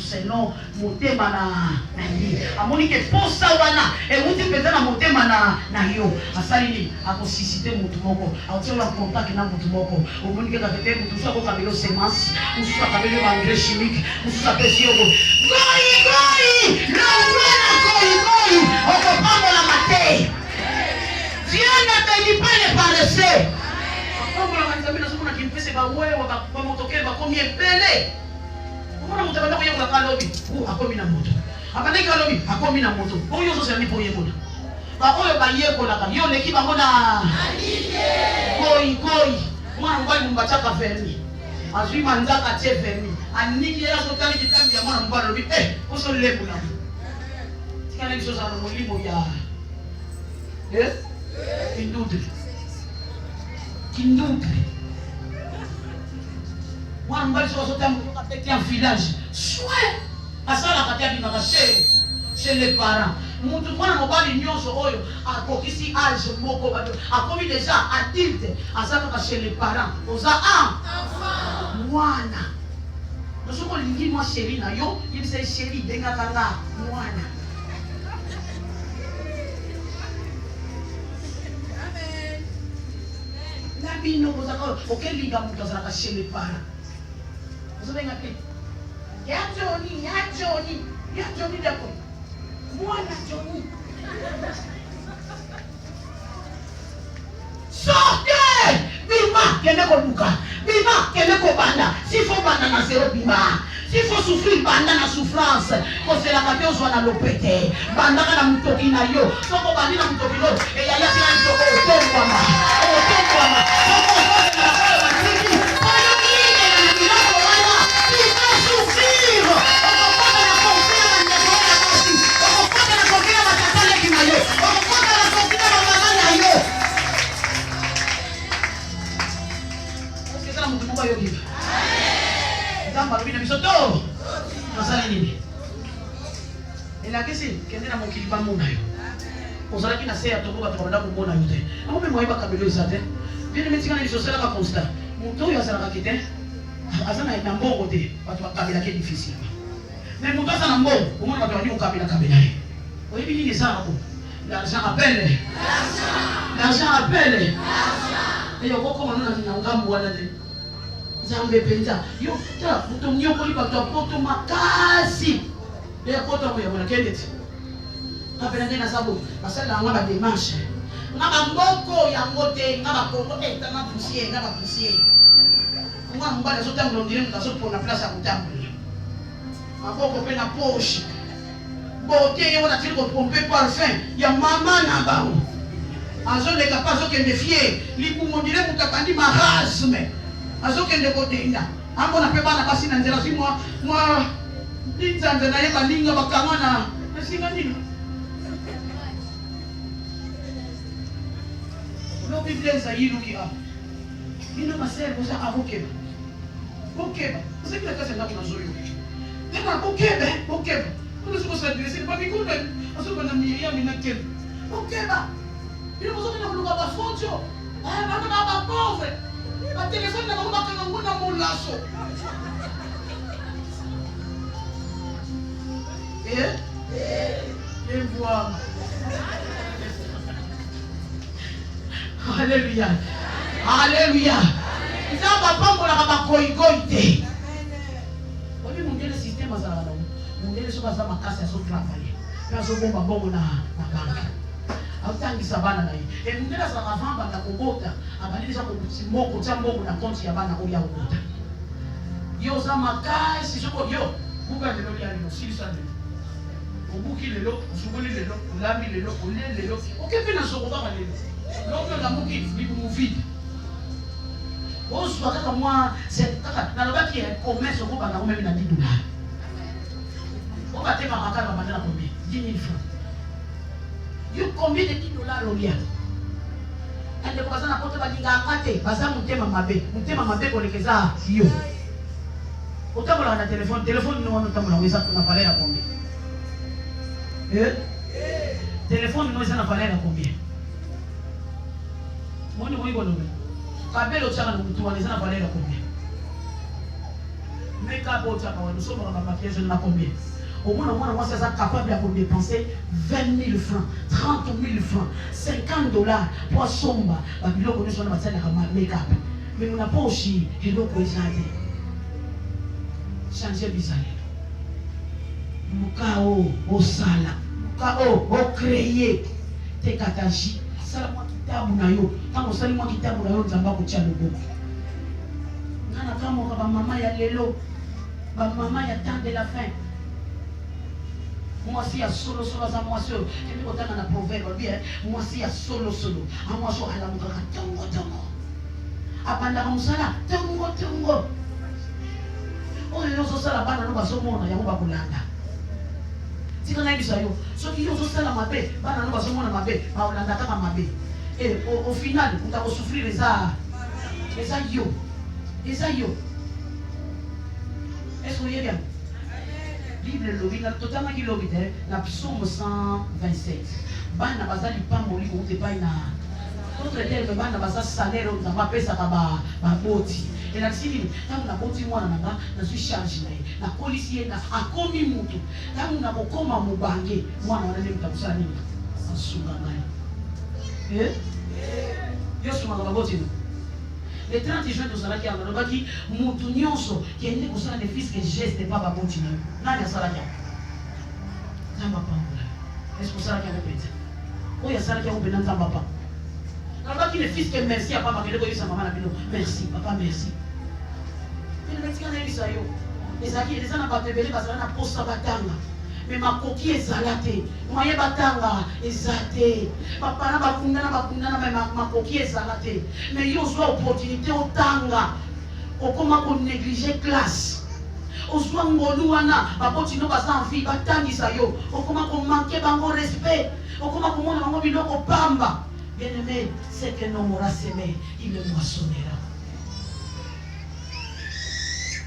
selon motema na ye. Amoni ke posa wana euti peza na motema na yo. Asali ni akosisite mutu moko. Autiola contact na mutu moko. Omoni ke kakete mutu so ko kamelo semence, mutu so kamelo engrais chimique, mutu so pesi yo. Goi! L'envoie goi! Okopambo la maté. Dieu ne bénit pas les paresseux. Comme la manzambi na sokuna kimpese ba wewe ba motoke ba komi ebele. Kuna mutabanda kuye kula kalobi. Akomi na moto. Abanda kalobi akomi na moto. Oyo so sani po yemona. Ba oyo ba yekola ka yo leki bango na koi. Mwana mbali mbachaka vermi. Azui manzaka tie vermi. Aniki ya so tali kitambi ya mwana mbali lobi oso lebu na. Tikana biso sana molimo ya Kindoutre. Mwana mbali so sote mkapeti en village. Chouette. Asala katia bimaka chez les parents. Mutu mwana mobali nyonso oyo akokisi âge moko bado. Akomi déjà adulte. Asala ka chez les parents. Oza enfant. Mwana. Nosoko lingi moi chérie na yo, il se chérie benga kanga mwana. Bino bozako okeliga mutu azalaka chez les parents. Ozobenga pe. Ya Johnny dako. Mwana Johnny. Sortez! Bima kende ko luka. Bima kende ko banda. S'il faut banda na zéro bima. S'il faut souffrir banda na souffrance. Ko c'est la kate ozwa na lopete. Banda na mutoki na yo. Soko bandi na mutoki lo. E ya tina nzoko otongwama. Kende na mokili ba mona yo. Ozalaki na se ya toko ba tokanda ko mona yo te. Ako pe moyeba kabelo izate. Bien metika na biso sala ka constat. Muto yo azala ka kite. Azana na mbongo te. Bato ba kabela ke difficile. Mais muto azana mbongo, omona bato bani ko kabela ye. Oyebi nini sana ko? L'argent appelle. L'argent appelle. Et yo koko mona na ngambu wana te. Zambe penza. Yo ta muto nyoko li bato poto makasi. Et poto mo ya mona kendeti. Kapena tena sababu basala ngaba démarche ngaba mboko ya ngote ngaba kongo etanga poussier ngaba mbala so tango ndire mutaso pona place ya kutambulela maboko pe na poche bote yo na tili ko pomper parfum ya mama na bao azo le capable que me fier libumo ndire mutakandi marasme azo kende ko denda ambo na pe bana basi na nzela si moi ndinzanza na yeba ninga bakangana singa nini. No bibleza yiruki apa. Ina masere bosa abokeba. Bokeba. Você que está sentado na zoio. Tena bokeba. Quando você consegue dizer, para mim quando a sua banda minha mina quer. Bokeba. Ina bosa na lugar da fonte. Mama na pobre. A telefone na mama kana ngona molaso. Et voilà. Alléluia. Ça va pas pour la koikoite. Obi mungele système azala na. Mungele so baza makasi so travailler. Kazo bomba bongo na banka. Autangisa bana na yi. E mungele sa kavamba na kobota, abadilisa ko moko tsa mbongo na konti ya bana oya kobota. Yo za makasi soko yo. Buka lelo ya lelo silisa lelo. Obuki lelo, usugoli lelo, ulambi lelo, ule lelo. Okepe na soko baka lelo. L'homme la mouki, il vous vide. On se voit comme moi, c'est dans le bas qui est commerce, on va même dans 10 $. On va te faire un cas de combien 10 000 francs. You combien de 10 $ au lien? Elle ne peut pas apporter la ligne à côté, parce que mon thème m'a pour les gens. Autant qu'on a un téléphone, nous on a parlé à combien? Téléphone, nous on a parlé à combien? Moni moni bono. Kabelo changa na mtu anaweza na valera combien? nous sommes dans la maquillage, je n'ai pas combien. Au moins, moi, c'est capable de dépenser 20 000 francs, 30 000 francs, 50 dollars pour somba. Nous sommes make-up. Mais nous n'avons pas aussi de l'eau pour changer bizarre. Mukao, au sala, mukao, au créé, te kataji. Sala moi kitabu na yo. Quand on sali moi kitabu na yo, nzamba kutia logo. Nana kama ba mama ya lelo, ba mama ya temps de la fin. Moi si ya solo za moi so. Kemi kotana na proverbe bien. Moi si ya solo. A moi so ala mukaka tongo. Apanda musala tongo. Oyo so sala bana no baso mona ya bakulanda. Tika na ibisa yo. So ki yo so sala mabe, bana no baso mona mabe, ba olanda kama mabe. Et au final, on va souffrir les yo. Est-ce que vous voyez bien? Bible lobby, totalement qui lobby, la psaume 127. Bana bazali pas moli ou te pas na. D'autres termes, bana bazali salaire, on va payer ça ba boti. Et la sili, quand on a boti moi na suis chargé na policier na akomi mutu. Quand on a bokoma mubange, moi na nani mtakusana nini? Asunga ngai. Le 30 juin, nous allons dire que Moutounionso, qui est né pour ça, des fils que geste pas va continuer. Là, il y a ça là. Ça va pas. Est-ce que ça là qui a répété? Oh, il y a ça là qui a répété. Ça va pas. Alors, qui les fils que merci à papa, qui sa maman, merci, papa, merci. Mais le médecin a dit ça. Les alliés, les gens n'ont pas bébé parce qu'on a posé ça batanga. Mais ma coquille est salée. Moi, je batanga est papa na bakundana mais ma coquille est salée. Mais il y a une opportunité au tanga. Au comment qu'on négliger classe. Au soir ngoluana, bakotino basa en fille batangi sa yo. Au comment qu'on manquer bango respect. Au comment qu'on manque bango biloko pamba. Bien aimé, c'est que non m'aura semé, il le moissonnera.